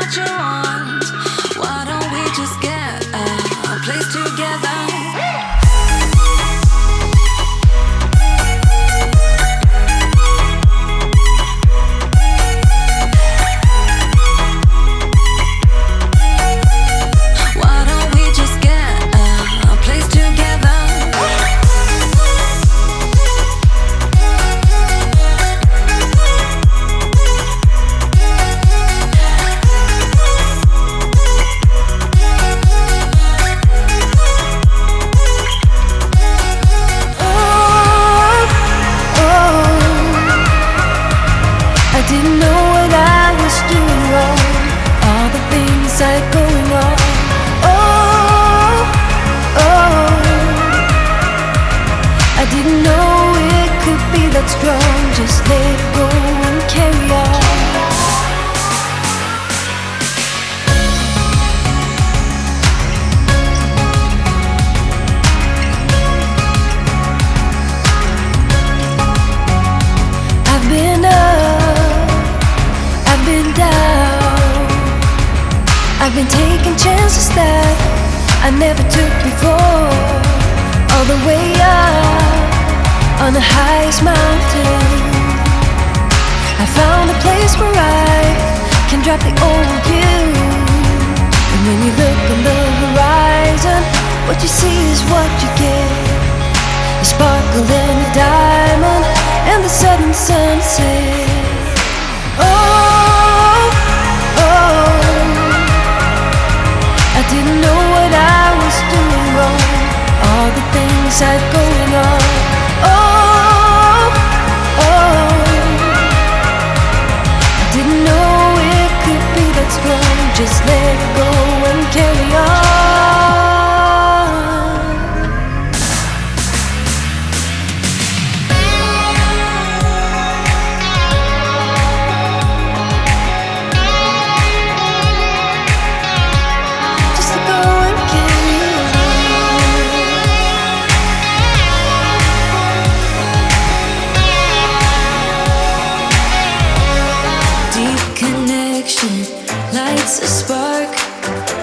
what you want. Why don't we just get a place together? Strong, just let it go and carry on. I've been up, I've been down, I've been taking chances that I never took before. All the way up on the highest mountain, I found a place where I can drop the old you. And when you look on the horizon, what you see is what you get. The sparkle and the diamond and the sudden sunset. Oh, oh, I didn't know what I was doing wrong. All the things I'd going on. Oh, oh, I didn't know it could be that strong. Just let go and carry on. Just let go and carry on. Deep connection lights a spark.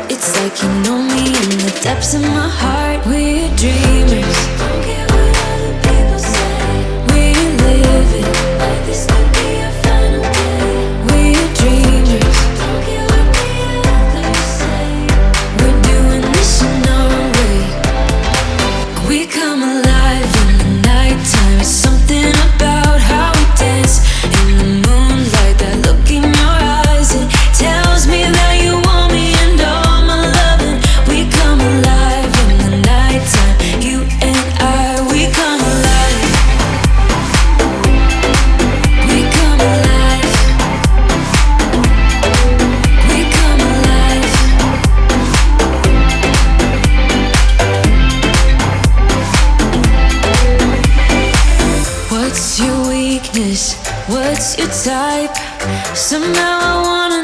It's like you know me in the depths of my heart. We're dreamers, don't care what other people say. We live it like this could be our final day. We're dreamers, don't care what the others say. We're doing this in our way. We come alive in the nighttime. It's something about how we dance in the moonlight. That look in your eyes, it tells me that you want me and all my loving. We come alive in the nighttime. You and I, we come alive. We come alive. We come alive. What's your weakness? What's your type? Somehow I wanna